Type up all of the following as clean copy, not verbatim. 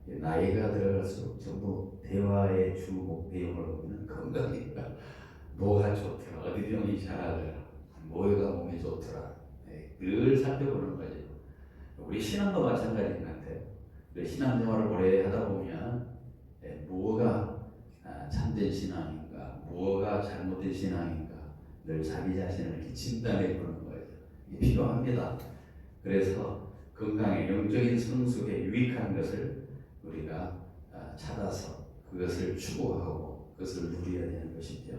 나이가 들어갈수록 전부 대화의 주 내용을 보면 건강이니까 뭐가 좋더라, 어디 병이 잘하더라, 뭐가 몸에 좋더라, 늘 살펴보는 거죠. 우리 신앙도 마찬가지인 것 같아요. 신앙생활을 오래 하다 보면 뭐가 참된 신앙인가, 뭐가 잘못된 신앙인가 늘 자기 자신을 이렇게 진단해 보는 거예요. 이게 필요합니다. 그래서 건강에 영적인 성숙에 유익한 것을 우리가 찾아서 그것을 추구하고 그것을 누려야 되는 것이죠.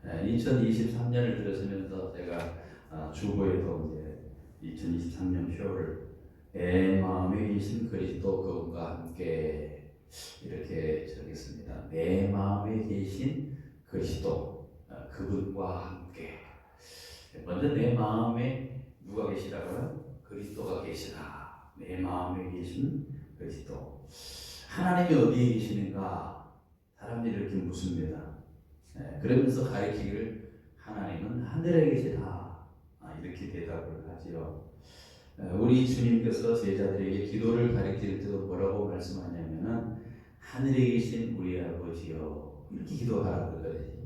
2023년을 들어서면서 제가 주보에도 이제 2023년 표를 내 마음에 계신 그리스도 그분과 함께 이렇게 적겠습니다. 내 마음에 계신 그리스도 그분과 함께. 먼저 내 마음에 누가 계시다고요? 그리스도가 계시다. 내 마음에 계신 그리스도. 하나님이 어디에 계시는가? 사람들이 이렇게 묻습니다. 그러면서 가르치기를 하나님은 하늘에 계시다. 이렇게 대답을 하지요. 우리 주님께서 제자들에게 기도를 가르칠 때도 뭐라고 말씀하냐면은 하늘에 계신 우리 아버지요 이렇게 기도하라고 그러거든요.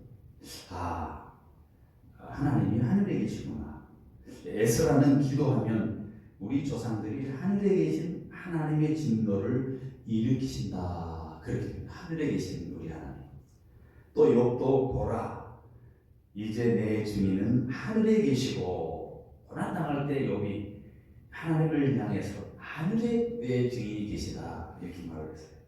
하나님이 하늘에 계시구나. 에스라는 기도하면 우리 조상들이 하늘에 계신 하나님의 진노를 일으키신다. 그렇게 하늘에 계신 우리 하나님. 또 욥도 보라 이제 내 증인은 하늘에 계시고 고난당할 때 욥이 하나님을 향해서 하늘에 내 증인이 계시다 이렇게 말을 했어요.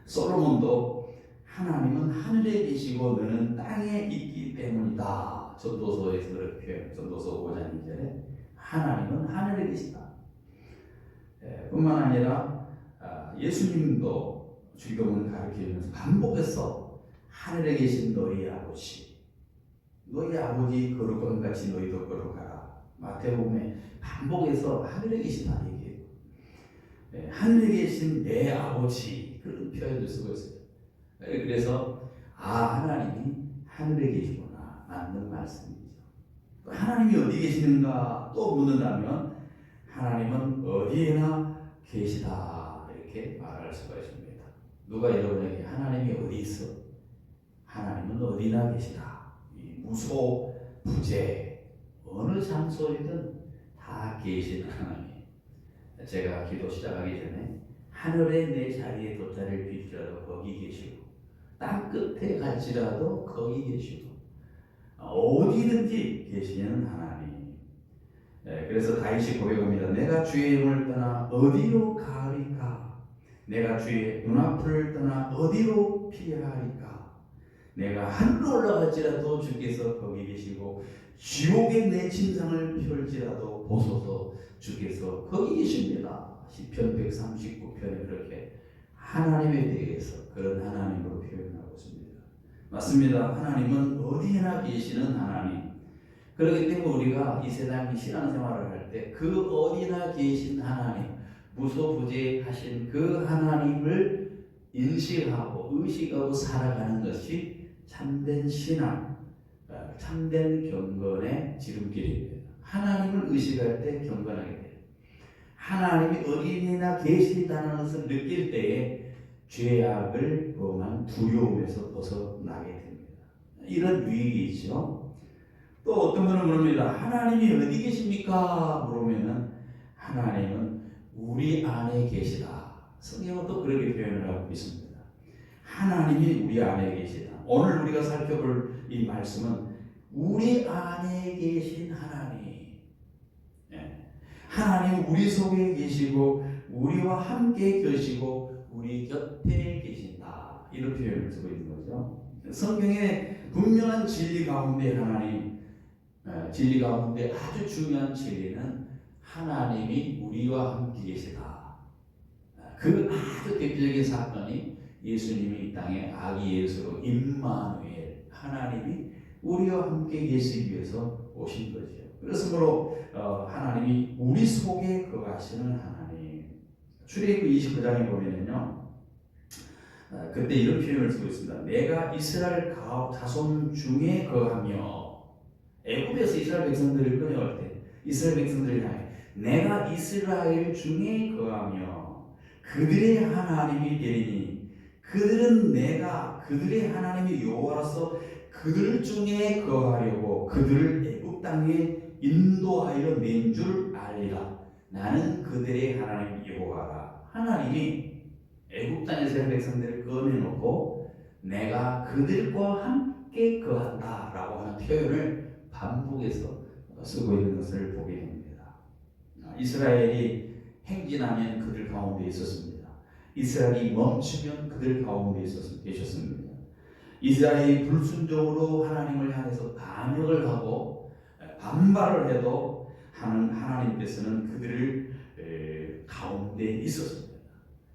솔로몬도 하나님은 하늘에 계시고 너는 땅에 있기 때문이다. 전도서에서 그렇게 표현, 전도서 5장 2절에 하나님은 하늘에 계시다. 뿐만 아니라 예수님도 주기도문을 가르치면서 반복해서 하늘에 계신 너희 아버지, 너희 아버지 거룩한 같이 너희도 거룩하라. 마태복음에 반복해서 하늘에 계시다 얘기해요. 하늘에 계신 내 아버지 그런 표현을 쓰고 있어요. 그래서 하나님이 하늘에 계시구나 맞는 말씀이죠. 하나님이 어디 계시는가 또 묻는다면 하나님은 어디에나 계시다 이렇게 말할 수가 있습니다. 누가 여러분에게 하나님이 어디 있어? 하나님은 어디나 계시다. 이 무소 부재 어느 장소이든 다 계신 하나님. 제가 기도 시작하기 전에 하늘에 내 자리에 돗자리를 빌지라도 거기 계시고 땅 끝에 갈지라도 거기 계시고 어디든지 계시는 하나님. 그래서 다윗이 고백합니다. 내가 주의 영을 떠나 어디로 가리까? 내가 주의 눈앞을 떠나 어디로 피하리까? 내가 하늘로 올라갈지라도 주께서 거기 계시고 지옥에 내 침상을 펼지라도 보소서 주께서 거기 계십니다. 시편 139편에 그렇게 하나님에 대해서 그런 하나님으로 표현하고 있습니다. 맞습니다. 하나님은 어디에나 계시는 하나님. 그렇기 때문에 우리가 이 세상 신앙생활을 할 때 그 어디나 계신 하나님, 무소부재하신 그 하나님을 인식하고 의식하고 살아가는 것이 참된 신앙, 참된 경건의 지름길입니다. 하나님을 의식할 때 경건하게 돼요. 하나님이 어디나 계시다는 것을 느낄 때에 죄악을 범한 두려움에서 벗어나게 됩니다. 이런 유익이 있죠. 또 어떤 분은 물습니다. 하나님이 어디 계십니까? 물으면은 하나님은 우리 안에 계시다. 성경은 또 그렇게 표현을 하고 있습니다. 하나님이 우리 안에 계시다. 오늘 우리가 살펴볼 이 말씀은 우리 안에 계신 하나님. 하나님 우리 속에 계시고 우리와 함께 계시고 우리 곁에 계신다. 이런 표현을 쓰고 있는 거죠. 성경의 분명한 진리 가운데 하나님, 진리 가운데 아주 중요한 진리는 하나님이 우리와 함께 계시다. 그 아주 대표적인 사건이 예수님이 이 땅에 아기 예수로 임마누엘 하나님이 우리와 함께 계시기 위해서 오신 거죠. 그러므로 하나님이 우리 속에 거하시는 하나님. 출애굽 29장에 보면은요, 그때 이런 표현을 쓰고 있습니다. 내가 이스라엘 자손 중에 거하며, 애굽에서 이스라엘 백성들을 끌어올 때 이스라엘 백성들을 향해 내가 이스라엘 중에 거하며 그들의 하나님이 되리니 그들은 내가 그들의 하나님이 여호와로서 그들 중에 거하려고 그들을 애굽 땅에 인도하여 낸 줄 알리라. 나는 그들의 하나님 여호와라. 하나님이 애굽 땅에서 이스라엘 백성들을 꺼내놓고 내가 그들과 함께 거한다라고 하는 표현을 반복해서 쓰고 있는 것을 보게 됩니다. 이스라엘이 행진하면 그들 가운데 있었습니다. 이스라엘이 멈추면 그들 가운데 계셨습니다. 이스라엘이 불순종으로 하나님을 향해서 반역을 하고 반발을 해도 하나님께서는 그들을 가운데 있었습니다.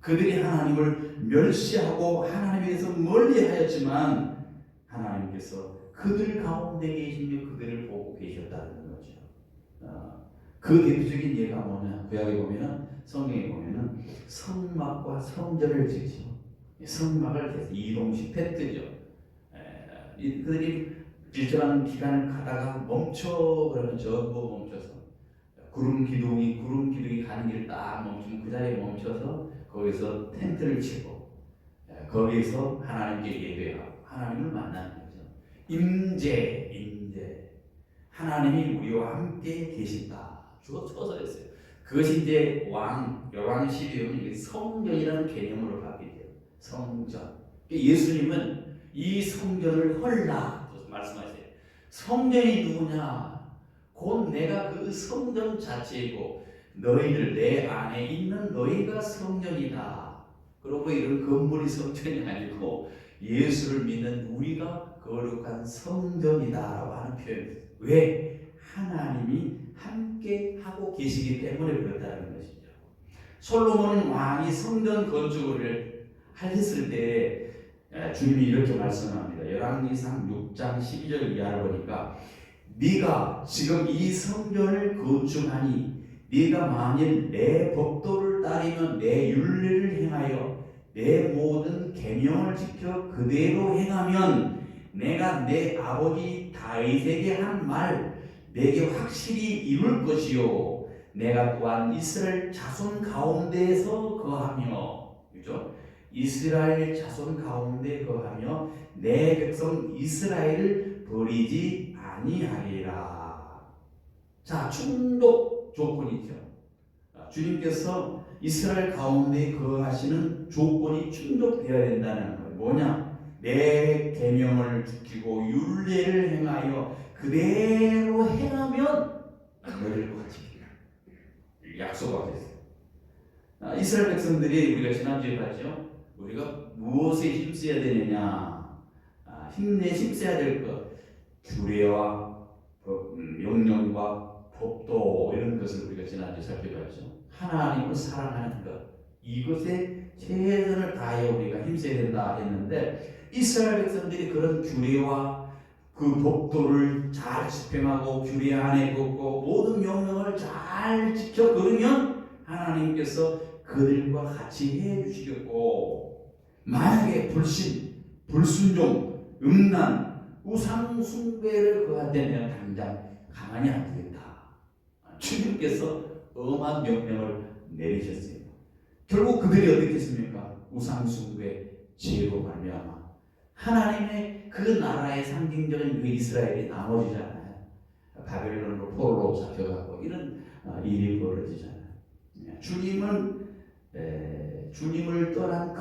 그들이 하나님을 멸시하고 하나님에서 멀리하였지만 하나님께서 그들 가운데 계시며 그들을 보고 계셨다는 거죠. 그 대표적인 예가 뭐냐? 구약에 보면은 성경에 보면은 성막과 성전을 짓죠. 성막을 해서 이동식 텐트죠. 그들이 일정한 기간을 가다가 멈춰 그러면 전부 멈춰서 구름 기둥이 가는 길 딱 멈추면 그 자리에 멈춰서 거기서 텐트를 치고 거기서 하나님께 예배하고 하나님을 만나는 거죠. 임재 하나님이 우리와 함께 계신다. 주어 써졌어요. 그것이 이제 열왕 12호는 성전이라는 개념으로 바뀌죠. 성전. 예수님은 이 성전을 헐라 말씀하세요. 성전이 누구냐? 곧 내가 그 성전 자체이고 너희들 내 안에 있는 너희가 성전이다. 그러고 이런 건물이 성전이 아니고 예수를 믿는 우리가 거룩한 성전이다라고 하는 표현입니다. 왜? 하나님이 함께 하고 계시기 때문에 그렇다는 것이죠. 솔로몬 왕이 성전 건축을 하셨을 때 주님이 이렇게 말씀합니다. 열왕기상 6장 12절 이하를 보니까 네가 지금 이 성전을 건축하니 네가 만일 내 법도를 따르면 내 율례를 행하여 내 모든 계명을 지켜 그대로 행하면 내가 내 아버지 다윗에게 한 말 내게 확실히 이룰 것이요 내가 또한 이스라엘 자손 가운데에서 거하며 그죠? 이스라엘 자손 가운데 거하며 내 백성 이스라엘을 버리지 아니하리라. 자, 충족 조건이죠. 주님께서 이스라엘 가운데 거하시는 조건이 충족되어야 된다는 거예요. 뭐냐? 내 계명을 지키고 율례를 행하여 그대로 행하면 너희를 같이 약속하겠어요. 이스라엘 백성들이 우리가 지난주에 봤죠. 우리가 무엇에 힘써야 되느냐? 힘써야 될 것. 규례와 명령과 법도 이런 것을 우리가 지난주에 살펴봤죠. 하나님을 사랑하는 것. 이것에 최선을 다해 우리가 힘써야 된다 했는데 이스라엘 백성들이 그런 규례와 그 법도를 잘 집행하고 규례 안에 걷고 모든 명령을 잘 지켜 그러면 하나님께서 그들과 같이 해주시겠고 만약에 불순종, 음란, 우상 숭배를 그한테면 당장 가만히 안 두겠다. 주님께서 엄한 명령을 내리셨어요. 결국 그들이 어떻게 했습니까? 우상 숭배, 죄로 말미암아 하나님의 그 나라의 상징적인 그 이스라엘이 나눠지잖아요. 바벨론으로 포로로 잡혀가고 이런 일이 벌어지잖아요. 주님을 떠난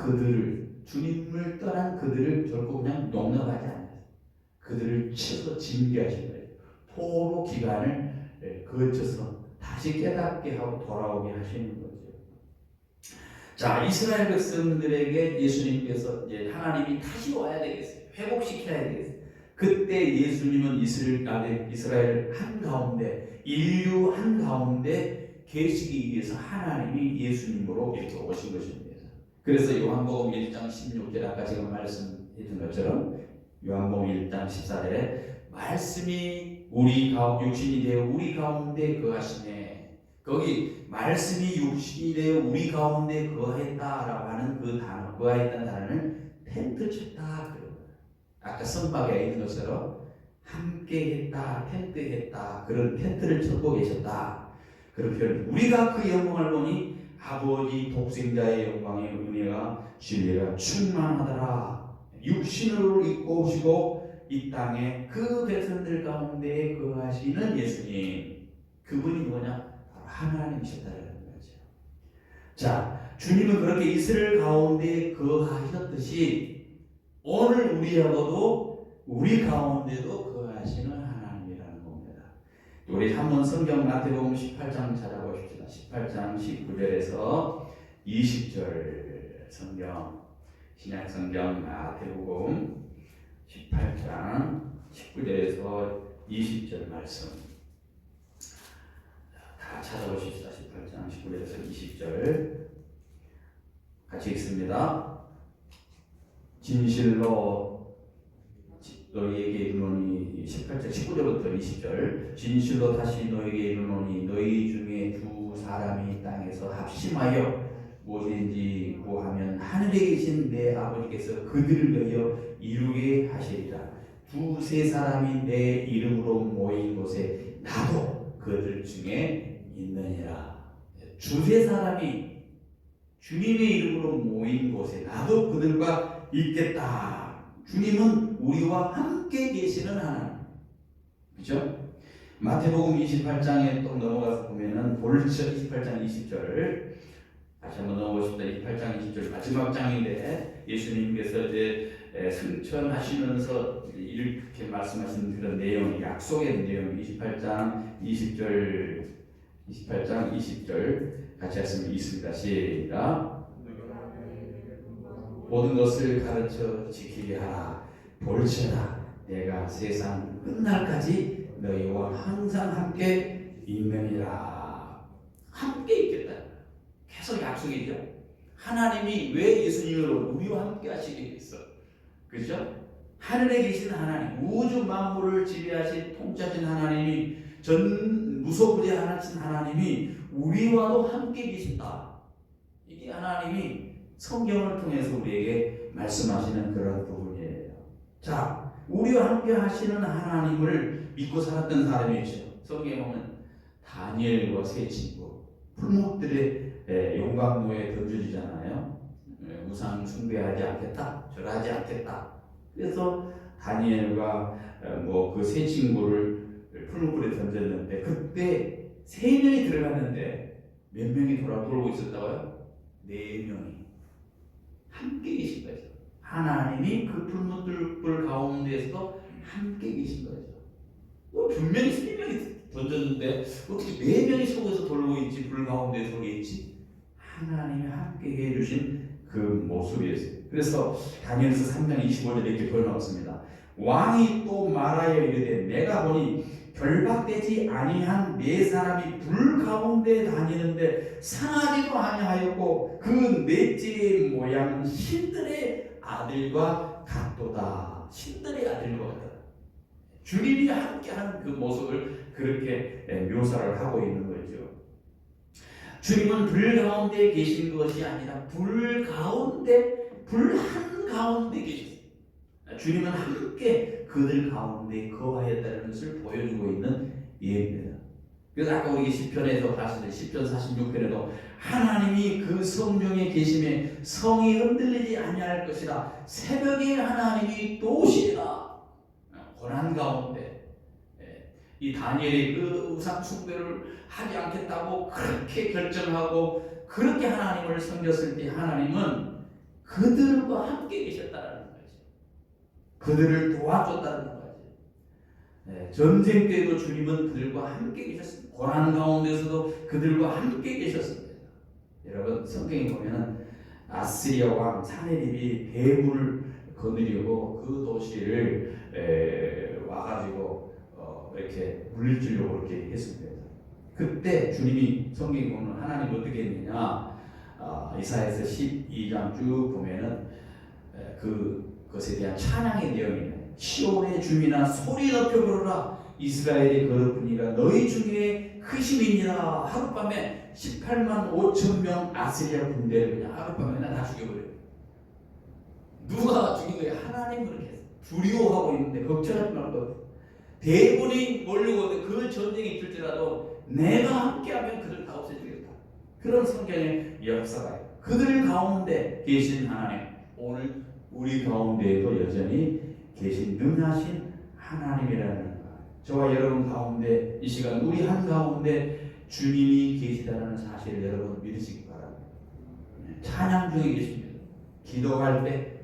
그들을 결코 그냥 용납하지 않아요. 그들을 쳐서 징계하신 거예요. 포로 기간을 거쳐서 다시 깨닫게 하고 돌아오게 하시는 거죠. 자, 이스라엘 백성들에게 예수님께서 이제 하나님이 다시 와야 되겠어요. 회복시켜야 되겠어요. 그때 예수님은 이스라엘 한가운데, 인류 한가운데 계시기 위해서 하나님이 예수님으로 이렇게 오신 것입니다. 그래서 요한복음 1장 16절 아까 제가 말씀드린 것처럼 요한복음 1장 14절에 말씀이 육신이 되어 우리 가운데 거하시네. 거기 말씀이 육신이 되어 우리 가운데 거하였다라고 하는 그 단어, 거하였다는 단어는 텐트 쳤다. 아까 성막에 있는 것처럼 함께 했다, 텐트 했다. 그런 텐트를 쳤고 계셨다. 그런 표현. 우리가 그 영광을 보니 아버지 독생자의 영광의 은혜가 진리가 충만하더라. 육신을 입고 오시고 이 땅에 그 백성들 가운데 거하시는 예수님, 그분이 뭐냐? 바로 하나님이셨다는 거죠. 자, 주님은 그렇게 이스라엘 가운데 거하셨듯이 오늘 우리하고도 우리 가운데도 거하시는 하나님이라는 겁니다. 우리 한번 성경 마태복음 18장 찾아보십시다. 18장 19절에서 20절 성경, 신약 성경 마태복음 18장 19절에서 20절 말씀 다 찾아보십시다. 18장 19절에서 20절 같이 읽습니다. 진실로 너희에게 이르노니 18절 19절부터 20절 진실로 다시 너희에게 이르노니 너희 중에 두 사람이 땅에서 합심하여 무엇인지 구하면 하늘에 계신 내 아버지께서 그들을 위하여 이루게 하시리라. 두세 사람이 내 이름으로 모인 곳에 나도 그들 중에 있느니라. 두세 사람이 주님의 이름으로 모인 곳에 나도 그들과 있겠다. 주님은 우리와 함께 계시는 하나님. 그죠? 마태복음 28장에 또 넘어가서 보면은 볼처 28장 20절 다시 한번 넘어보십시다. 28장 20절 마지막 장인데 예수님께서 이제 승천하시면서 이렇게 말씀하신 그런 내용, 약속의 내용 28장 20절 같이 하시면 있습니다. 시작. 모든 것을 가르쳐 지키게 하라. 볼지어다 내가 세상 끝날까지 너희와 항상 함께 있느니라. 함께 있겠다. 계속 약속이죠. 하나님이 왜 예수님을 우리와 함께 하시게 했어? 그죠? 하늘에 계신 하나님, 우주 만물을 지배하신 통치하신 하나님이 전 무소부재하신 하나님이 우리와도 함께 계신다. 이게 하나님이 성경을 통해서 우리에게 말씀하시는 그런 부분이에요. 자, 우리와 함께 하시는 하나님을 믿고 살았던 사람이 있죠. 성경에 보면 다니엘과 세 친구, 풀목들의 용광로에 던져지잖아요. 우상 숭배하지 않겠다, 절하지 않겠다. 그래서 다니엘과 그 세 친구를 풀목불에 던졌는데 그때 세 명이 들어갔는데 몇 명이 돌고 있었다고요? 네 명이 함께 계신 거죠. 하나님이 그 풀목불 가운데에서도 함께 계신 거죠. 분명히 세 명이 던졌는데 어떻게 네 명이 속에서 돌고 있지, 불 가운데 속에 있지? 하나님이 함께 해주신 그 모습이었어요. 그래서 다니엘서 3장 25절에 이렇게 표현하였습니다. 왕이 또 말하여 이르되 내가 보니 결박되지 아니한 네 사람이 불 가운데 다니는데 상하지도 아니하였고 그 넷째의 모양은 신들의 아들과 같도다. 신들의 아들과 같다. 주님이 함께하는 그 모습을 그렇게 묘사를 하고 있는 거죠. 주님은 불 가운데 계신 것이 아니라 불 한가운데 계셨어요. 주님은 함께 그들 가운데 거하였다는 것을 보여주고 있는 예입니다. 그래서 아까 우리 시편에서 봤을 때 시편 46편에도 하나님이 그 성령에 계심에 성이 흔들리지 아니할 것이라 새벽에 하나님이 또 오시리라. 고난 가운데 이 다니엘이 그 우상 숭배를 하지 않겠다고 그렇게 결정하고 그렇게 하나님을 섬겼을 때 하나님은 그들과 함께 계셨다는 거죠. 그들을 도와줬다는 거죠. 전쟁 때도 주님은 그들과 함께 계셨습니다. 고난 가운데서도 그들과 함께 계셨습니다. 여러분 성경에 보면은 아시리아 왕 사네립이 뱀을 거느리고 그 도시를 와가지고 이렇게 물리치려고 그렇게 했습니다. 그때 주님이 성경에 보면 하나님 어떻게 했느냐? 이사야서 12장 쭉 보면은 그것에 대한 찬양의 내용이네. 시온의 주민아 소리 높여 부르라. 이스라엘의 거룩하니라 너희 중에 크심이니라. 하룻밤에 18만 5천 명 아시리아 군대를 그냥 하룻밤에 다 죽여버려요. 누가 죽인 거예요? 하나님 그렇게 했어요. 두려워하고 있는데 걱정하지 말고 대군이 몰려오는데 그 전쟁이 있을지라도 내가 함께하면 그들 다 없애주겠다. 그런 성경의 역사가 있어요. 그들 가운데 계신 하나님, 오늘 우리 가운데에도 여전히 계신 능하신 하나님이라는 것. 저와 여러분 가운데 이 시간 우리 한가운데 주님이 계시다는 사실을 여러분 믿으시기 바랍니다. 찬양 중에 계십니다. 기도할 때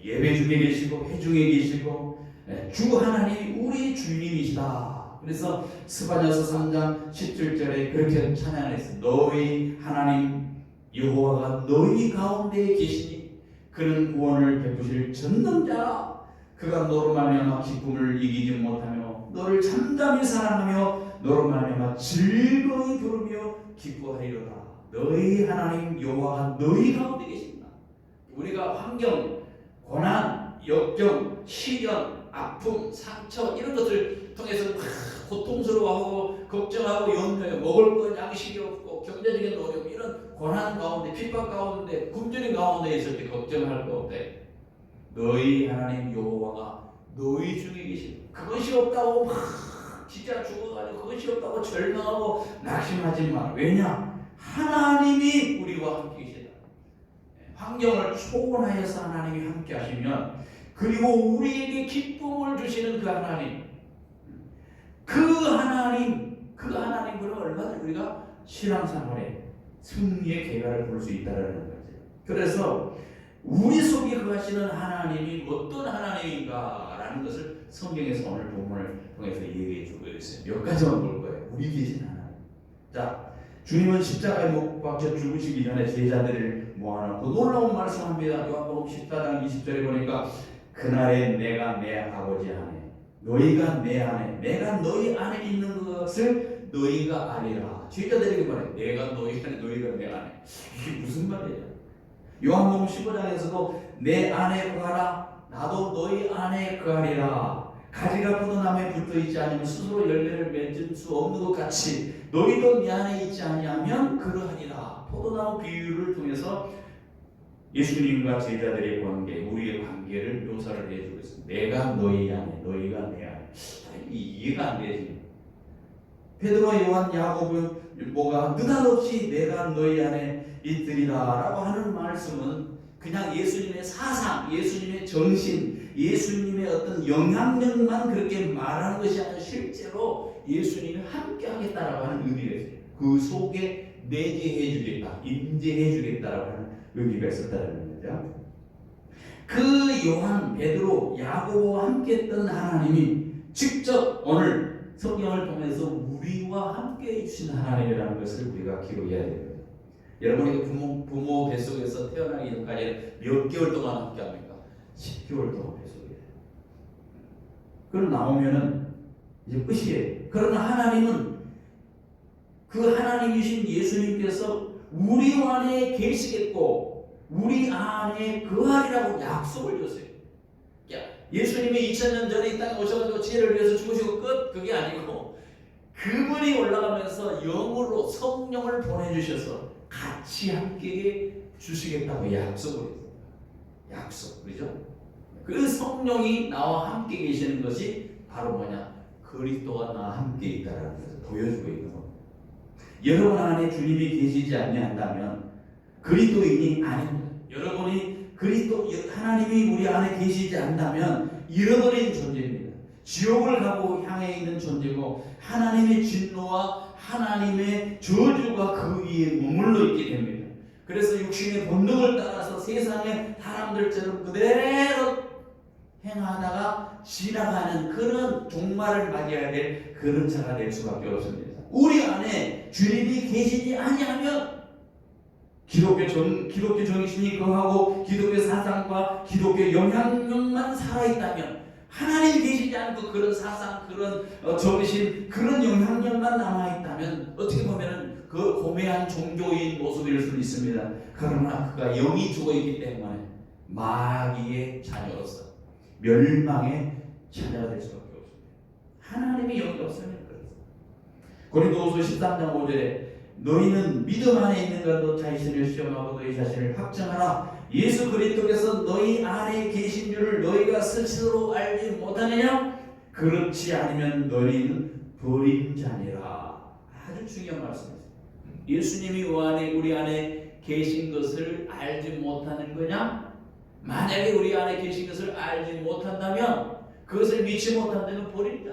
예배 중에 계시고 회중에 계시고 주 하나님이 우리 주님이시다. 그래서 스바냐서 3장 17절에 그렇게 찬양을 했습니다. 너희 하나님 여호와가 너희 가운데 계시니 그는 구원을 베푸실 전능자라. 그가 너로 말미암아 기쁨을 이기지 못하며 너를 잠잠히 사랑하며 너로 말미암아 즐거이 부르며 기뻐하리로다. 너희 하나님 여호와가 너희 가운데 계신다. 우리가 환경, 고난, 역경, 시련, 아픔, 상처 이런 것을 통해서 고통스러워하고 걱정하고 염려해 먹을 것 양식이 없고 경제적인 어려움 이런 고난 가운데 핍박 가운데 굶주림 가운데 있을 때 걱정할 거 없대. 너희 하나님 여호와가 너희 중에 계신 그것이 없다고 막 진짜 죽어가지고 그것이 없다고 절망하고 낙심하지 마. 왜냐? 하나님이 우리와 함께 계시다. 환경을 초월하여서 하나님이 함께 하시면 그리고 우리에게 기쁨을 주시는 그 하나님 그러면 얼마든지 우리가 신앙생활에 승리의 계가를 볼 수 있다는 거죠. 그래서 우리 속에 거하시는 하나님이 어떤 하나님인가라는 것을 성경에서 오늘 본문을 통해서 얘기해 주고 있어요. 몇 가지만 볼 거예요. 우리 계신 하나님. 자, 주님은 십자가에 못 박혀 죽으시기 전에 제자들을 모아놓고 놀라운 말씀합니다. 요한복음 14장 20절에 보니까 그날에 내가 내 아버지 안에 너희가 내 안에 내가 너희 안에 있는 것을 너희가 아니라. 제자들에게 말해. 내가 너희 안에 너희가 내 안에. 이게 무슨 말이에요? 요한복음 15장에서도 내 안에 거하라 나도 너희 안에 거하리라. 가지가 포도나무에 붙어있지 않으면 스스로 열매를 맺을 수 없는 것 같이 너희도 내 안에 있지 아니하면 그러하니라. 포도나무 비유를 통해서 예수님과 제자들의 관계, 우리의 관계를 묘사를 해주고 있습니다. 내가 너희 안에, 너희가 내 안에. 이해가 안 되지. 베드로, 요한, 야고보는 뭐가 느닷없이 내가 너희 안에 있으리라 라고 하는 말씀은 그냥 예수님의 사상, 예수님의 정신, 예수님의 어떤 영향력만 그렇게 말하는 것이 아니라 실제로 예수님이 함께 하겠다라고 하는 의미가 있어요. 그 속에 내재해 주겠다, 임재해 주겠다라고 하는 의미가 있었다는 거죠. 그 요한, 베드로, 야고보와 함께 했던 하나님이 직접 오늘 성경을 통해서 우리와 함께 해주신 하나님이라는 것을 우리가 기억해야 됩니다. 여러분이 부모 뱃속에서 태어나기 전까지 몇 개월 동안 함께 합니까? 10개월 동안 뱃속에. 그럼 나오면은 이제 끝이에요. 그러나 하나님은 그 하나님이신 예수님께서 우리 안에 계시겠고 우리 안에 거하리라고 약속을 줬어요. 예수님이 2000년 전에 이 땅에 오셔가지고 지혜를 위해서 죽으시고 끝 그게 아니고 그분이 올라가면서 영으로 성령을 보내주셔서 같이 함께 주시겠다고 약속을 했어요. 약속, 그죠? 그 성령이 나와 함께 계시는 것이 바로 뭐냐? 그리스도가 나와 함께 있다라는 것을 보여주고 있는 겁니다. 여러분 안에 주님이 계시지 아니한다면 그리스도인이 아닙니다. 여러분이 그리스도 하나님이 우리 안에 계시지 않다면 잃어버린 존재입니다. 지옥을 가고 향해 있는 존재고 하나님의 진노와 하나님의 저주가 그 위에 머물러 있게 됩니다. 그래서 육신의 본능을 따라서 세상의 사람들처럼 그대로 행하다가 지나가는 그런 종말을 맞이해야 될 그런 자가 될 수밖에 없습니다. 우리 안에 주님이 계시지 아니하면 기독교 정신이 거하고 기독교 사상과 기독교 영향력만 살아있다면 하나님 계시지 않고 그런 사상, 그런 정신, 그런 영향력만 남아있다면 어떻게 보면 그 고매한 종교인 모습일 수 있습니다. 그러나 그가 영이 죽어있기 때문에 마귀의 자녀로서 멸망의 자녀가 될 수밖에 없습니다. 하나님이 영이 없으면 그렇습니다. 고린도후서 13장 5절에 너희는 믿음 안에 있는가 너 자신을 시험하고 너희 자신을 확정하라. 예수 그리스도께서 너희 안에 계신 줄을 너희가 스스로 알지 못하느냐? 그렇지 않으면 너희는 버린 자니라. 아주 중요한 말씀이죠. 예수님이 우리 안에 계신 것을 알지 못하는 거냐? 만약에 우리 안에 계신 것을 알지 못한다면 그것을 믿지 못한다면 버린다.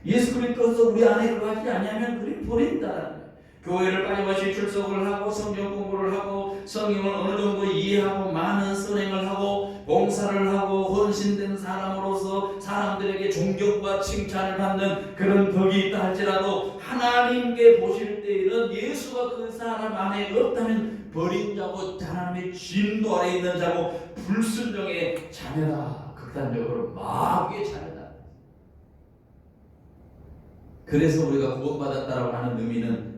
예수 그리스도께서 우리 안에 거하지 아니하면 우리 버린다. 교회를 빠짐없이 출석을 하고 성경 공부를 하고 성경을 어느 정도 이해하고 많은 선행을 하고 봉사를 하고 헌신된 사람으로서 사람들에게 존경과 칭찬을 받는 그런 덕이 있다 할지라도 하나님께 보실 때에는 예수가 그 사람 안에 없다면 버린 자고 하나님의 진노 아래 있는 자고 불순종의 자녀다. 극단적으로 마귀의 자녀다. 그래서 우리가 구원받았다라고 하는 의미는,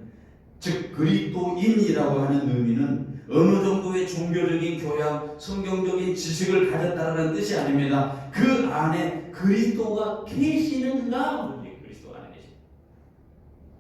즉 그리스도인이라고 하는 의미는 어느 정도의 종교적인 교양, 성경적인 지식을 가졌다는 뜻이 아닙니다. 그 안에 그리스도가 계시는가 문제. 그리스도 안에 계신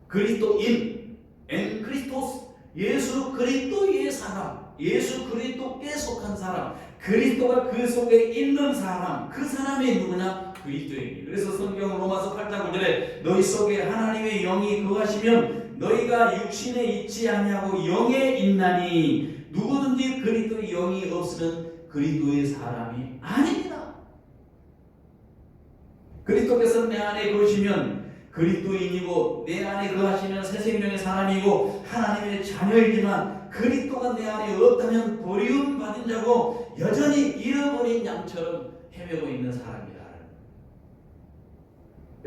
그리스도인, 엔 크리스토스, 예수 그리스도의 사람, 예수 그리스도께 속한 사람, 그리스도가 그 속에 있는 사람, 그 사람이 누구냐? 그리스도인이. 그래서 성경 로마서 8장 9절에 너희 속에 하나님의 영이 거하시면 너희가 육신에 있지 아니하고 영에 있나니 누구든지 그리스도의 영이 없으면 그리스도의 사람이 아닙니다. 그리스도께서 내 안에 거하시면 그리스도인이고 내 안에 거하시면 새 생명의 사람이고 하나님의 자녀이지만 그리스도가 내 안에 없다면 버리움 받은 자고 여전히 잃어버린 양처럼 헤매고 있는 사람이다.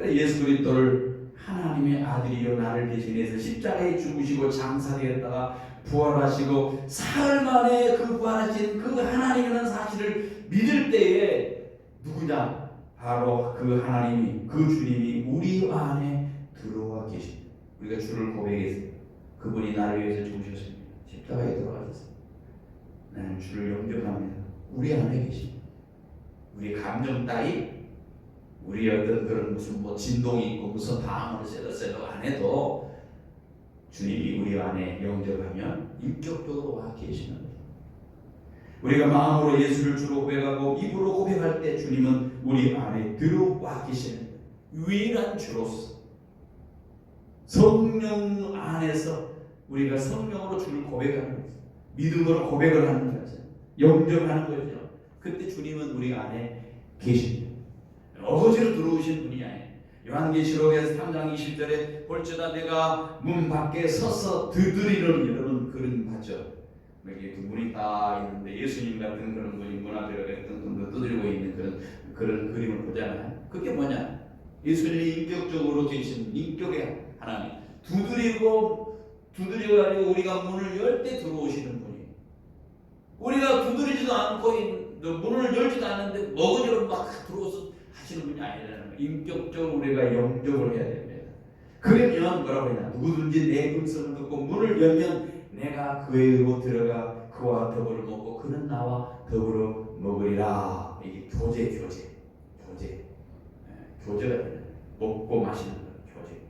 예수 그리스도를 하나님의 아들이요 나를 대신해서 십자가에 죽으시고 장사되었다가 부활하시고 사흘 만에 그 부활하신 그 하나님이라는 사실을 믿을 때에 누구냐? 바로 그 하나님이, 그 주님이 우리 안에 들어와 계십니다. 우리가 주를 고백했어요. 그분이 나를 위해서 죽으셨습니다. 십자가에 들어가셨습니다. 나는 주를 영접합니다. 우리 안에 계십니다. 우리 감정 따위, 우리 어떤 그런 무슨 뭐 진동이 있고 무슨 방언을 쎄도 안 해도 주님이 우리 안에 영접하면 인격적으로 와 계시는 거예요. 우리가 마음으로 예수를 주로 고백하고 입으로 고백할 때 주님은 우리 안에 들어와 계시는 유일한 주로서 성령 안에서 우리가 성령으로 주를 고백하는 거죠. 믿음으로 고백을 하는 거죠. 영접하는 거죠. 그때 주님은 우리 안에 계십니다. 어거지로 들어오신 분이 아니에요. 요한계시록에서 3장 20절에 볼지어다 내가 문 밖에 서서 두드리는, 여러분 그런 봤죠? 여기 두 분이 딱 있는데 예수님 같은 그런 분이 문 앞에 이렇게 두드리고 있는 그런 그림을 보잖아요. 그게 뭐냐? 예수님이 인격적으로 계신 인격의 하나님, 두드려가지고 우리가 문을 열 때 들어오시는 분이, 우리가 두드리지도 않고 문을 열지도 않는데 먹으려고 막 들어와서 하시는 분이 아니라는 거예요. 인격적으로 우리가 영접을 해야 됩니다. 그러면 뭐라고 하냐? 누구든지 내 음성을 듣고 문을 열면 내가 그에게로 들어가 그와 더불어 먹고 그는 나와 더불어 먹으리라. 이게 교제가 되는 거예요. 먹고 마시는 거예요. 교제.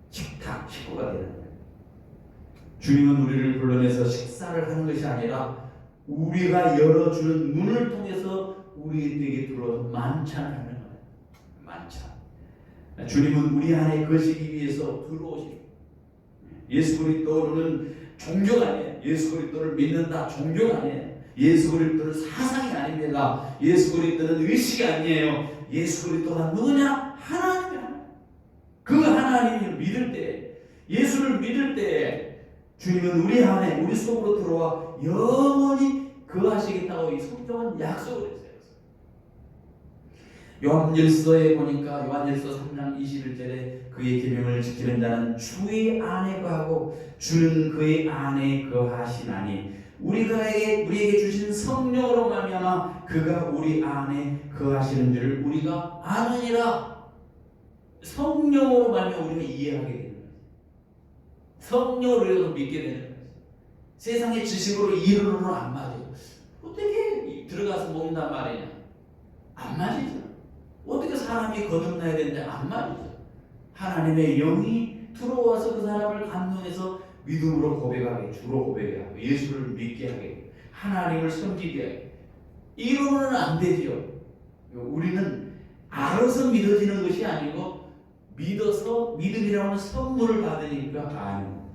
식구가 되는 거예요. 주님은 우리를 불러내서 식사를 하는 것이 아니라 우리가 열어주는 문을 통해서 우리에게 들어와서 만찬하는 거예요. 만찬. 주님은 우리 안에 거시기 위해서 들어오십니다. 예수 그리스도는 종교가 아니에요. 예수 그리스도를 믿는다 종교가 아니에요. 예수 그리스도는 사상이 아닙니다. 예수 그리스도는 의식이 아니에요. 예수 그리스도가 누구냐? 하나님이야. 그 하나님을 믿을 때, 예수를 믿을 때 주님은 우리 안에, 우리 속으로 들어와 영원히 거하시겠다고 이 성경은 약속을 했어요. 요한일서에 보니까 요한일서 3장 21절에 그의 계명을 지키는 자는 주의 안에 거하고 주는 그의 안에 거하시나니 우리에게 주신 성령으로 말미암아 그가 우리 안에 거하시는 줄을 우리가 아느니라. 성령으로 말미암아 우리가 이해하게 되는 거예요. 성령으로 믿게 되는 거예요. 세상의 지식으로 이론으로 안 맞아요. 어떻게 들어가서 먹는단 말이냐? 안 맞이죠. 어떻게 사람이 거듭나야 되는데 안 맞이죠. 하나님의 영이 들어와서 그 사람을 감동해서 믿음으로 고백하게, 주로 고백하게 하고 예수를 믿게 하게, 하나님을 섬기게 하게. 이러면 안 되죠. 우리는 알아서 믿어지는 것이 아니고 믿어서 믿음이라고 하는 선물을 받으니까 아니요.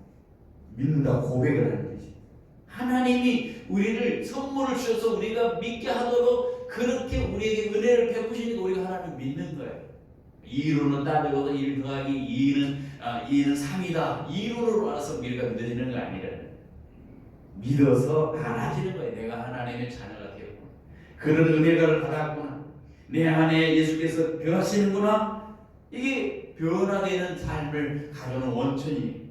믿는다 고백을 하는 거지. 하나님이 우리를 선물을 주셔서 우리가 믿게 하도록 그렇게 우리에게 은혜를 베푸시니까 우리가 하나님을 믿는 거예요. 2로는 따져도 1 더하기 2는 3이다. 2로로 알아서 우리가 믿어지는 거 아니라 믿어서 알아지는 거예요. 내가 하나님의 자녀가 되었구나. 그런 은혜를 받았구나. 내 안에 예수께서 변하시는구나. 이게 변화되는 삶을 가져오는 원천이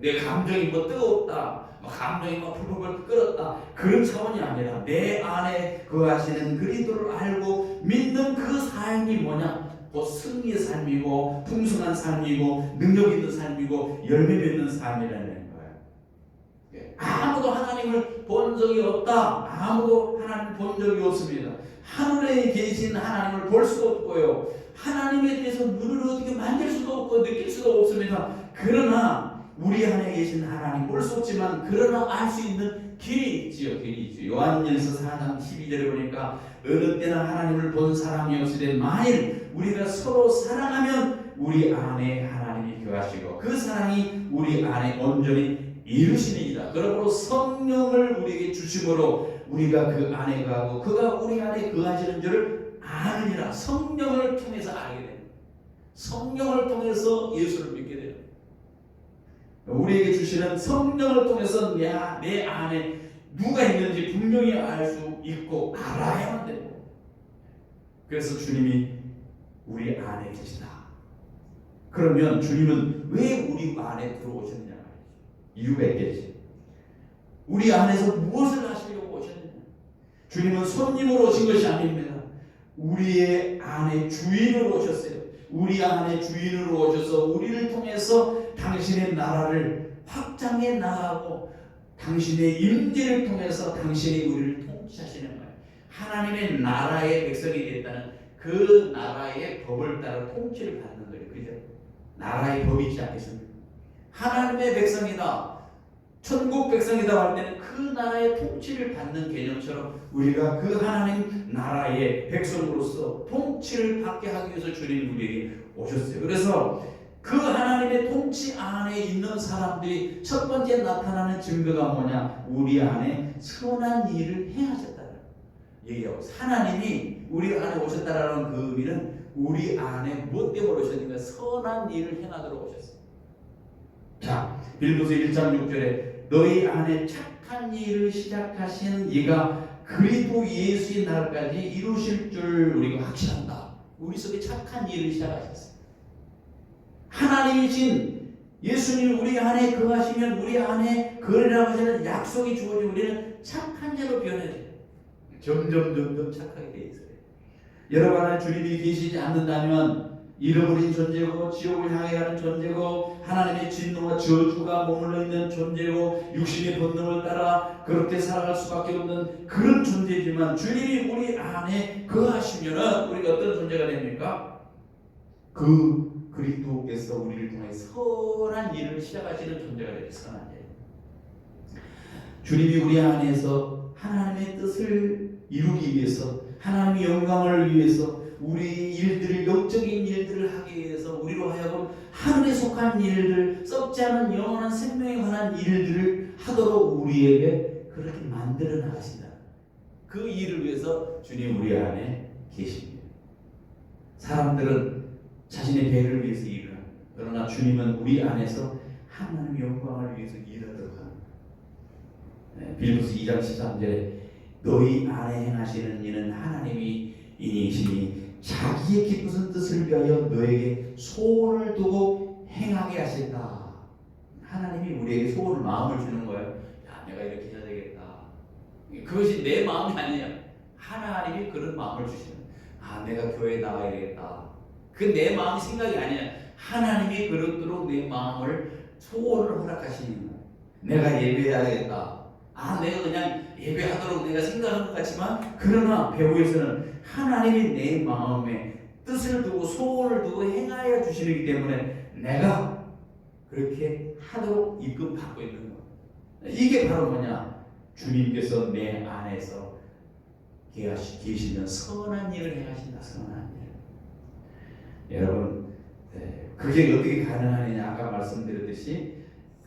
내 감정이 뭐 뜨겁다, 감정이 막 풀풀 끓었다 그런 차원이 아니라 내 안에 거하시는 그리스도를 알고 믿는 그 삶이 뭐냐? 곧 승리의 삶이고 풍성한 삶이고 능력 있는 삶이고 열매 맺는 삶이라는 거예요. 아무도 하나님을 본 적이 없다. 아무도 하나님 본 적이 없습니다. 하늘에 계신 하나님을 볼 수도 없고요. 하나님에 대해서 눈을 어떻게 만질 수도 없고 느낄 수도 없습니다. 그러나 우리 안에 계신 하나님 볼 수 없지만 그러나 알 수 있는 길이 있지요. 길이 있죠. 요한일서 4장 12절에 보니까 어느 때나 하나님을 본 사람이 없으되 만일 우리가 서로 사랑하면 우리 안에 하나님이 거하시고 그 사랑이 우리 안에 온전히 이루시니이다. 그러므로 성령을 우리에게 주심으로 우리가 그 안에 거하고 그가 우리 안에 거하시는 줄을 아느니라. 성령을 통해서 알게 됩니다. 성령을 통해서 예수를 믿게 돼요. 우리에게 주시는 성령을 통해서 내 안에 누가 있는지 분명히 알 수 있고 알아야만 되고, 그래서 주님이 우리 안에 계시다. 그러면 주님은 왜 우리 안에 들어오셨냐 말이죠. 이유가 있겠지. 우리 안에서 무엇을 하시려고 오셨느냐. 주님은 손님으로 오신 것이 아닙니다. 우리의 안에 주인으로 오셨어요. 우리 안에 주인으로 오셔서 우리를 통해서 당신의 나라를 확장해 나가고 당신의 임재를 통해서 당신이 우리를 통치하시는 거예요. 하나님의 나라의 백성이 됐다는 그 나라의 법을 따라 통치를 받는 거예요. 그죠? 나라의 법이 있지 않겠습니까? 하나님의 백성이다, 천국 백성이다 할 때는 그 나라의 통치를 받는 개념처럼 우리가 그 하나님 나라의 백성으로서 통치를 받게 하기 위해서 주님이 우리에게 오셨어요. 그래서 그 하나님의 통치 안에 있는 사람들이 첫 번째 나타나는 증거가 뭐냐? 우리 안에 선한 일을 행하셨다는 얘기하고, 하나님이 우리 안에 오셨다라는 그 의미는 우리 안에 무엇 때문에 오셨는가? 선한 일을 행하도록 오셨어요. 자, 빌보서 1장 6절에 너희 안에 착한 일을 시작하신 이가 그리스도 예수의 날까지 이루실 줄 우리가 확신한다. 우리 속에 착한 일을 시작하셨어요. 하나님이신 예수님 우리 안에 거하시면 우리 안에 거리라고 하시는 약속이 주어지고 우리는 착한 자로 변해져요. 점점 착하게 돼 있어요. 여러분 안에 주님이 계시지 않는다면 잃어버린 존재고 지옥을 향해 가는 존재고 하나님의 진노와 저주가 머물러 있는 존재고 육신의 본능을 따라 그렇게 살아갈 수밖에 없는 그런 존재지만 주님이 우리 안에 거하시면 우리가 어떤 존재가 됩니까? 그 그리스도께서 우리를 통해 선한 일을 시작하시는 존재가 되죠. 선한 일. 주님이 우리 안에서 하나님의 뜻을 이루기 위해서, 하나님의 영광을 위해서, 우리 일들을, 영적인 일들을 하기 위해서 우리로 하여금 하늘에 속한 일들, 썩지 않은 영원한 생명에 관한 일들을 하도록 우리에게 그렇게 만들어 나가신다. 그 일을 위해서 주님 우리 안에 계십니다. 사람들은 자신의 배를 위해서 일을 합니다. 그러나 주님은 우리 안에서 하나님의 영광을 위해서 일하도록 합니다. 빌보서 2장 13절에 너희 안에 행하시는 이는 하나님이 이니시니 자기의 기쁘신 뜻을 위하여 너에게 소원을 두고 행하게 하신다. 하나님이 우리에게 소원을, 마음을 주는 거예요. 야, 내가 이렇게 해야 되겠다. 그것이 내 마음이 아니에요. 하나님이 그런 마음을 주시는 거예요. 아, 내가 교회에 나가야 되겠다. 그 내 마음 생각이 아니야. 하나님이 그렇도록 내 마음을 소원을 허락하시는 거예요. 내가 예배해야 되겠다. 아, 내가 그냥 예배하도록 내가 생각한 것 같지만 그러나 배후에서는 하나님이 내 마음에 뜻을 두고 소원을 두고 행하여 주시기 때문에 내가 그렇게 하도록 이끌 받고 있는 거예요. 이게 바로 뭐냐? 주님께서 내 안에서 계시면 선한 일을 행하신다. 선한 일. 여러분, 네, 그게 어떻게 가능하느냐 아까 말씀드렸듯이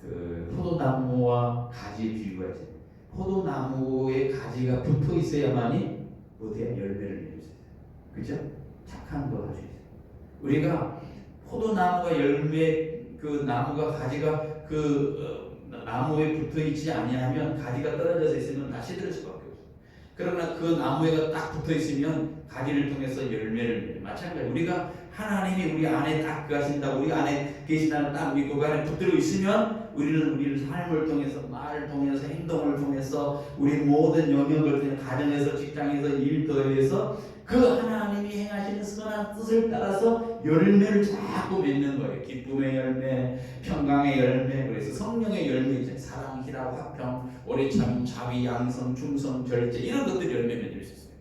그 포도나무와 가지 비유가 있어요. 포도나무의 가지가 붙어 있어야만이 어디에 열매를 맺을 수 있어요. 그죠? 착한 거 할 수 있어요. 우리가 포도나무가 열매 그 나무가 가지가 나무에 붙어 있지 아니하면 가지가 떨어져서 있으면 다 시들 수밖에 없어요. 그러나 그 나무에가 딱 붙어 있으면 가지를 통해서 열매를 맺어요. 마찬가지로 우리가 하나님이 우리 안에 딱 거하신다, 우리 안에 계시다는 딱 믿고 그 안에 붙들어 있으면 우리를 삶을 통해서, 말을 통해서, 행동을 통해서, 우리 모든 영역을 통해 가정에서, 직장에서, 일터에서 그 하나님이 행하시는 선한 뜻을 따라서 열매를 자꾸 맺는 거예요. 기쁨의 열매, 평강의 열매, 그래서 성령의 열매, 사랑, 희락, 화평, 오래참, 자비, 양성, 충성, 절제 이런 것들이 열매 맺을 수 있어요.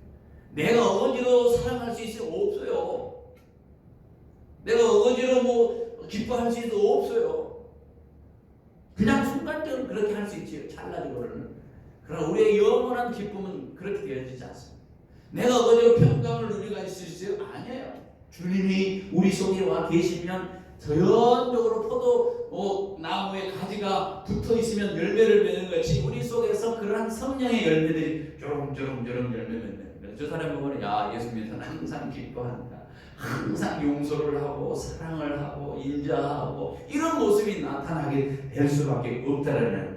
내가 어거지로 사랑할 수 있어요? 없어요. 내가 어거지로 뭐 기뻐할 수 있어요? 없어요. 그냥 순간적으로 그렇게 할 수 있지요. 찰나적으로는. 그러나 우리의 영원한 기쁨은 그렇게 되어지지 않습니다. 내가 어거지로 평강을 누리고 있을 수 있어요? 아니에요. 주님이 우리 속에 와 계시면 자연적으로 포도 나무에 가지가 붙어 있으면 열매를 맺는 것이 우리 속에서 그러한 성령의 열매들이 조롱조롱 열매 맺는 거예요. 저 사람 보면 야 예수 믿는 사람 항상 기뻐한다. 항상 용서를 하고 사랑을 하고 인자하고 이런 모습이 나타나게 될 수밖에 없다는 거예요.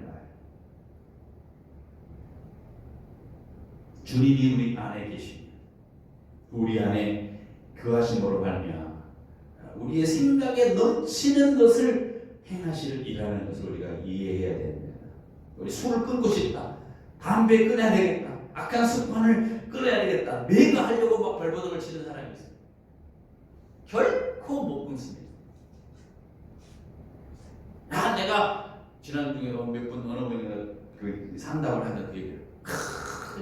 주님이 우리 안에 계시면 우리 안에 거하심으로 말미암아 우리의 생각에 넘치는 것을 행하시리라는 것을 우리가 이해해야 됩니다. 우리 술을 끊고 싶다. 담배 끊어야 되겠다. 악한 습관을 끊어야 되겠다. 내가 하려고 막 발버둥을 치는 사람이 있어요. 결코 못 끊습니다. 내가 지난주에 몇 분 어느 분이가 그 상담을 하는 그 얘기를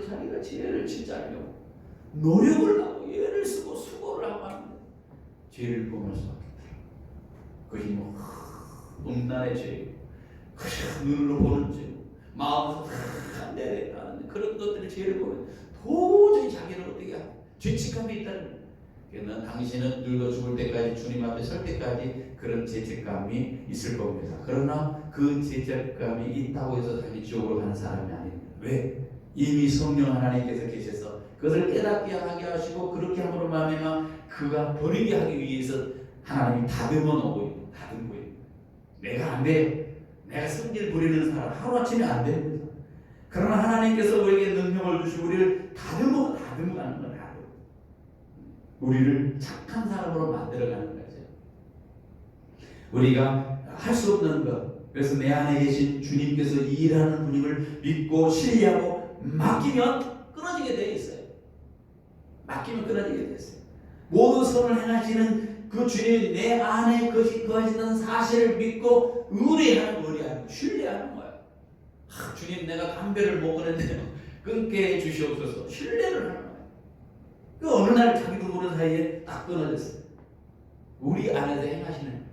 자기가 죄를 진짜 하려고 노력을 하고 애를 쓰고 수고를 하고 하는데 죄를 범할 수밖에 없다. 그것이 뭐 음란의 죄, 눈으로 보는 죄, 마음에서 안 되겠다 그런 것들을 죄를 보면 도저히 자기는 어떻게 죄책감이 있다는 거예요. 그러나 당신은 늙어 죽을 때까지 주님 앞에 설 때까지 그런 죄책감이 있을 겁니다. 그러나 그 죄책감이 있다고 해서 자기 지옥으로 가는 사람이 아닙니다. 왜? 이미 성령 하나님께서 계셔서 그것을 깨닫게 하게 하시고 그렇게 함으로 말미암아 그가 버리게 하기 위해서 하나님이 다듬어 놓고 있고 다듬고 있고 내가 안 돼요. 내가 성질 부리는 사람 하루아침에 안 됩니다. 그러나 하나님께서 우리에게 능력을 주시고 우리를 다듬어 가는 거예요. 우리를 착한 사람으로 만들어가는 거죠. 우리가 할 수 없는 것 그래서 내 안에 계신 주님께서 일하는 분임을 믿고 신뢰하고 맡기면 끊어지게 되어 있어요. 맡기면 끊어지게 되어 있어요. 모든 선을 행하시는 그 주님이 내 안에 거하시는 사실을 믿고 의뢰하는 신뢰하는 거예요. 주님 내가 담배를 못 끊었는데요. 끊게 해주시옵소서. 신뢰를 하는 거예요. 그 어느 날 자기도 모르는 사이에 딱 끊어졌어요. 우리 안에서 행하시는 거예요.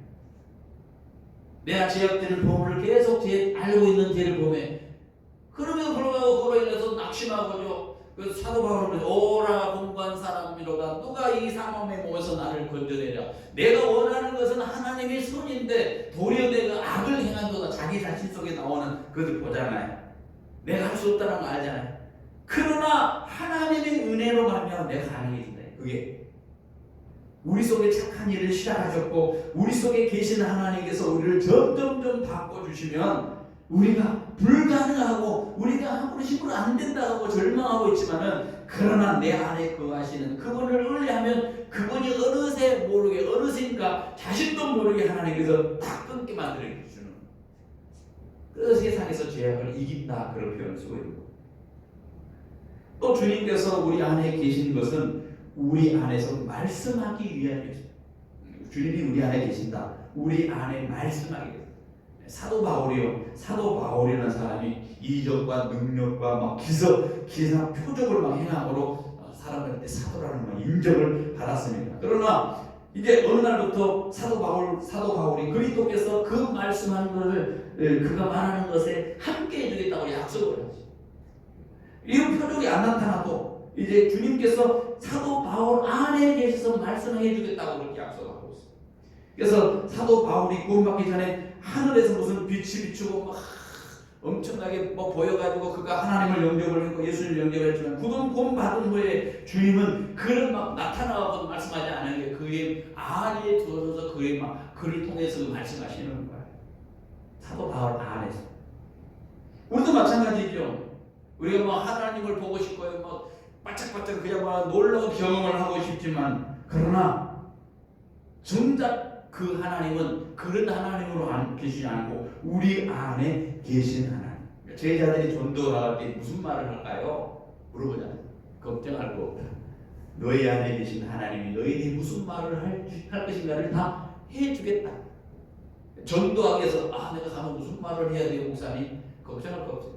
내가 죄악되는 보물을 계속 알고 있는 죄를 보면 그러면 불구하고 그로 인해서 낙심하고요. 그 사도 바울은 오라 공부한 사람이로다 누가 이 사망의 몸에서 나를 건져내랴. 내가 원하는 것은 하나님의 손인데 도리어 내가 악을 행한도다. 자기 자신 속에 나오는 그것을 보잖아요. 내가 할 수 없다는 거 알잖아요. 그러나 하나님의 은혜로 말미암아 내가 가능해진다. 그게 우리 속에 착한 일을 시작하셨고 우리 속에 계신 하나님께서 우리를 점점점 바꿔주시면 우리가 불가능하고 우리가 함부로 힘으로 안 된다고 절망하고 있지만은 그러나 내 안에 거하시는 그분을 의뢰하면 그분이 어느새 모르게 어느새인가 자신도 모르게 하나님께서 딱 끊게 만들어 주시는 그래서 세상에서 죄악을 이긴다 그런 표현을 쓰고 있는 거예요. 또 주님께서 우리 안에 계신 것은 우리 안에서 말씀하기 위함이었어요. 주님이 우리 안에 계신다. 우리 안에 말씀하기 위해서. 사도 바울이라는 사람이 이적과 능력과 막 기사 표적을 막 행함으로 사람들한테 사도라는 막 인정을 받았습니다. 그러나 이제 어느 날부터 사도 바울이 그리스도께서 그 말씀한 것을 그가 말하는 것에 함께 해주겠다고 약속을 하죠. 이런 표적이 안 나타나도 이제 주님께서 사도 바울 안에 계셔서 말씀해 주겠다고 그렇게 약속하고 있어요. 그래서 사도 바울이 구원받기 전에 하늘에서 무슨 빛이 비추고 막 엄청나게 뭐 보여가지고 그가 하나님을 영접을 했고 예수를 영접했지만 구원 받은 후에 주님은 그를 막 나타나고 말씀하지 않은 게 그의 안에 두어져서 그의 막 그를 통해서 말씀하시는 거예요. 사도 바울 안에서. 우리도 마찬가지죠. 우리가 뭐 하나님을 보고 싶고요, 뭐 바짝바짝 그냥 막 놀라운 경험을 하고 싶지만 그러나 정작 그 하나님은 그런 하나님으로 계시지 않고 우리 안에 계신 하나님. 제자들이 전도 나갈 때 무슨 말을 할까요? 물어보잖아요. 걱정할 거 없다. 너희 안에 계신 하나님이 너희들이 무슨 말을 할 것인가를 다 해주겠다. 전도하기 위해서 내가 가면 무슨 말을 해야 돼요, 목사님? 걱정할 거 없어요.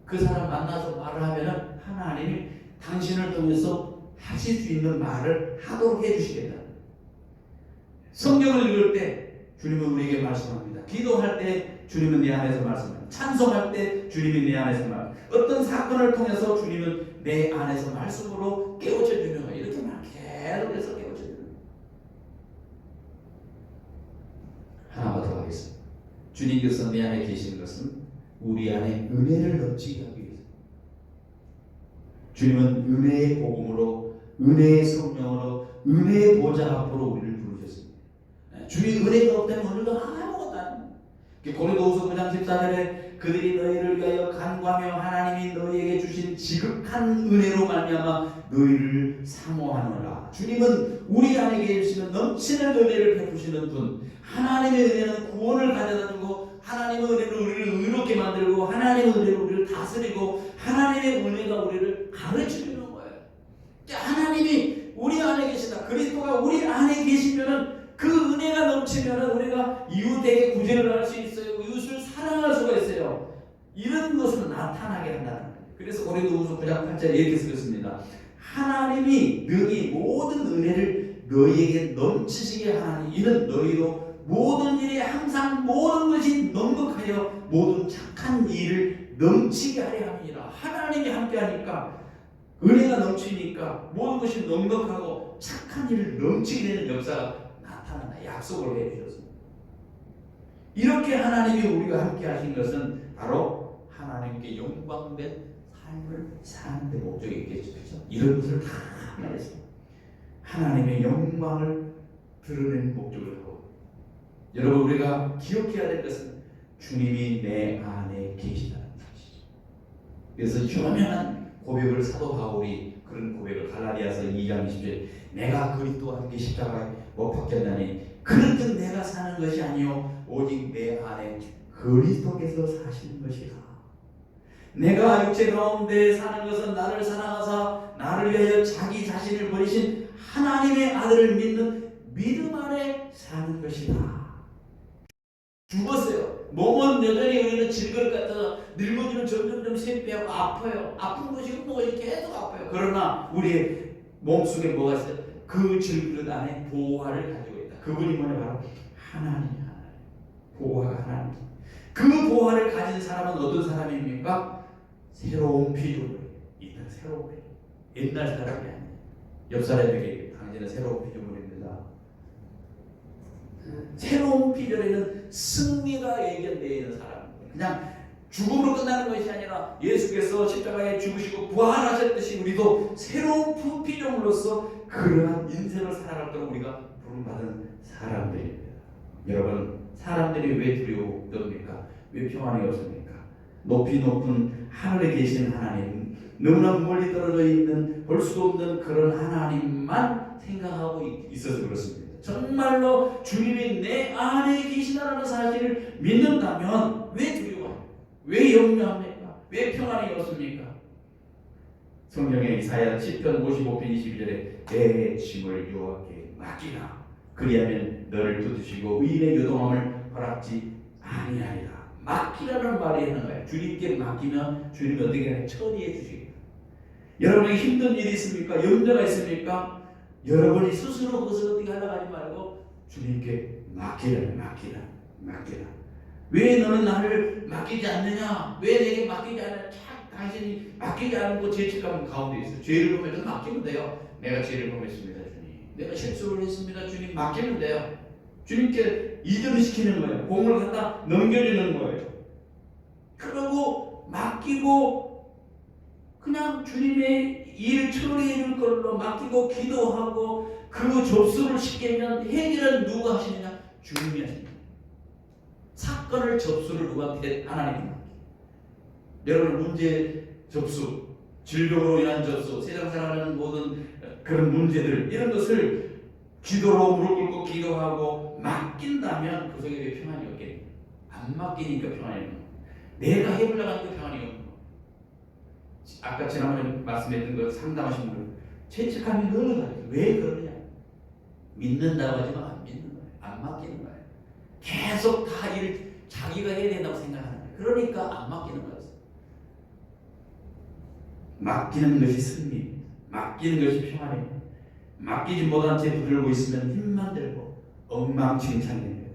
그 사람 만나서 말을 하면은 하나님이 당신을 통해서 하실 수 있는 말을 하도록 해주시겠다. 성경을 읽을 때 주님은 우리에게 말씀합니다. 기도할 때 주님은 내 안에서 말씀합니다. 찬송할 때 주님이 내 안에서 말합니다. 어떤 사건을 통해서 주님은 내 안에서 말씀으로 깨우쳐 주는 거예요. 이렇게 막 계속해서 깨우쳐 주는 거예요. 하나만 더 하겠습니다. 주님께서 내 안에 계시는 것은 우리 안에 은혜를 넘치게 하기 위해서. 주님은 은혜의 복음으로, 은혜의 성령으로, 은혜의 보좌 앞으로 우리를 부르셨습니다. 주의 은혜가 없다면 오늘도 아무것도 아닙니다. 고린도후서 9장 14절에 그들이 너희를 위하여 간구하며 하나님이 너희에게 주신 지극한 은혜로 말미암아 너희를 사모하노라. 주님은 우리 안에 계시는 넘치는 은혜를 베푸시는 분. 하나님의 은혜는 구원을 가져다 주고 하나님의 은혜로 우리를 의롭게 만들고 하나님의 은혜로 우리를 다스리고 하나님의 은혜가 우리를 가르쳐주는 거예요. 하나님이 우리 안에 계시다. 그리스도가 우리 안에 계시면은 그 은혜가 넘치면은 우리가 이웃에게 구제를 할 수 있어요. 이웃을 사랑할 수가 있어요. 이런 것을 나타나게 한다는 거예요. 그래서 고린도후서 9장 8절에 이렇게 쓰였습니다. 하나님이 능히 모든 은혜를 너희에게 넘치시게 하나니 이는 너희로 모든 일에 항상 모든 것이 넉넉하여 모든 착한 일을 넘치게 하려 함이니라. 하나님이 함께하니까 은혜가 넘치니까 모든 것이 넉넉하고 착한 일을 넘치게 되는 역사가 나타난다. 약속을 해주셨습니다. 이렇게 하나님이 우리가 함께 하신 것은 바로 하나님께 영광된 삶을 사는 데 목적이 있겠죠. 그렇죠? 이런 것을 다 말했습니다. 하나님의 영광을 드러내는 목적을 하고 여러분 우리가 기억해야 될 것은 주님이 내 안에 계시다는 사실이죠. 그래서 유명한 고백을 사도 바울이 그런 고백을 갈라디아서 2장 20절 내가 그리스도와 함께 십자가에 못 박혔나니 그런즉 내가 사는 것이 아니요 오직 내 안에 그리스도께서 사시는 것이라. 내가 육체 가운데 사는 것은 나를 사랑하사 나를 위하여 자기 자신을 버리신 하나님의 아들을 믿는 믿음 안에 사는 것이다. 죽었어요. 몸은 여전히 우리는 질것 같아서 늙어지는 점점점 쇠퇴하고 아파요. 아픈 것이 없는 것이 계속 아파요. 그러나 우리의 몸속에 뭐가 있어요? 그 질것 안에 보화를 가지고 있다. 그분이 뭐냐 바로 하나님이야. 보화가 하나님. 그 보화를 가진 사람은 어떤 사람입니까? 새로운 피조물이에요. 일단 새로운 피조물. 옛날 사람이 아니에요. 옆 사람에게 당신은 새로운 피조물입니다. 새로운 피조물에는 승리가 예견되어 있는 사람. 그냥 죽음으로 끝나는 것이 아니라 예수께서 십자가에 죽으시고 부활하셨듯이 우리도 새로운 피조물로서 그러한 인생을 살아가도록 우리가 부름받은 사람들입니다. 여러분 사람들이 왜 두려웁니까? 왜 평안이 없습니까? 높이 높은 하늘에 계신 하나님, 너무나 멀리 떨어져 있는 볼 수 없는 그런 하나님만 생각하고 있어서 그렇습니다. 정말로 주님이 내 안에 계시다라는 사실을 믿는다면 왜 두려워요? 왜 염려합니까? 왜 평안이 없습니까? 성경의 이사야 10편 55편 22절에 내 짐을 여호와께 맡기라. 그리하면 너를 붙드시고 의인의 요동함을 허락지 아니하리라. 맡기라는 말이 하는 거예요. 주님께 맡기면 주님이 어떻게 하냐? 처리해 주시겠다. 여러분에게 힘든 일이 있습니까? 염려가 있습니까? 여러분이 스스로 그것을 어떻게 하려고 하지 말고 주님께 맡기라. 왜 너는 나를 맡기지 않느냐? 왜 내게 맡기지 않느냐? 당신이 맡기지 않고 죄책감 가운데 있어요. 죄를 보면 맡기면 돼요. 내가 죄를 범했습니다 주님. 내가 실수를 했습니다 주님. 맡기면 돼요. 주님께 일을 시키는 거예요. 공을 갖다 넘겨주는 거예요. 그러고 맡기고 그냥 주님의 일 처리해 줄 걸로 맡기고 기도하고 그 접수를 시키면 해결은 누가 하시느냐? 주님이 하십니다. 사건을 접수를 누구한테? 하나님이 맡겨요. 여러분 문제 접수, 질병으로 인한 접수, 세상 살아가는 모든 그런 문제들 이런 것을 기도로 무릎 꿇고 기도하고 맡긴다면 그 속에 왜 평안이 없겠냐? 안 맡기니까 평안이 없는 거예요. 내가 해보려고 하니까 평안이 없는 거예요. 아까 지난번에 말씀했던 그 상담하신 분 죄책감이 너무 많아요. 왜 그러느냐? 믿는다고 하지만 안 믿는 거예요. 안 맡기는 거예요. 계속 다 일 자기가 해야 된다고 생각하는 거예요. 그러니까 안 맡기는 거예요. 맡기는 것이 승리입니다. 맡기는 것이 평안입니다. 맡기지 못한 채 부들고 있으면 힘만 들고 엉망진창입니다.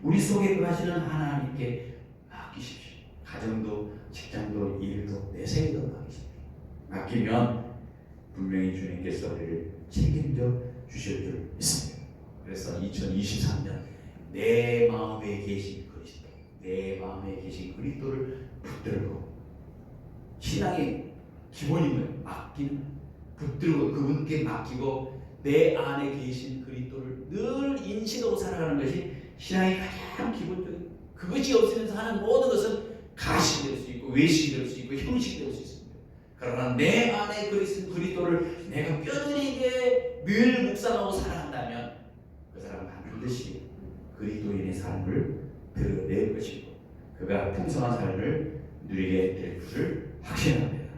우리 속에 거하시는 하나님께 맡기십시오. 가정도 직장도 일도 내 생도 맡기십시오. 맡기면 분명히 주님께서 우리를 책임져 주실 줄 믿습니다. 그래서 2023년 내 마음에 계신 그리스도, 내 마음에 계신 그리스도를 붙들고 신앙의 기본인 거예요. 맡기는 거예요. 붙들고 그분께 맡기고 내 안에 계신 그리스도를 늘 인식하고 살아가는 것이 신앙의 가장 기본적인, 그것이 없으면서 하는 모든 것은 가식이 될 수 있고 외식이 될 수 있고 형식이 될 수 있습니다. 그러나 내 안에 그리스도를 내가 뼈저리게 늘 묵상하고 살아간다면 그 사람은 반드시 그리스도인의 삶을 드러낼 것이고 그가 풍성한 삶을 누리게 될 줄을 확신합니다.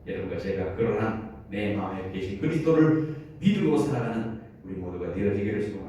여러분과 제가 그러한 내 마음에 계신 그리스도를 믿고 살아가는 우리 모두가 되어지기를 소원합니다.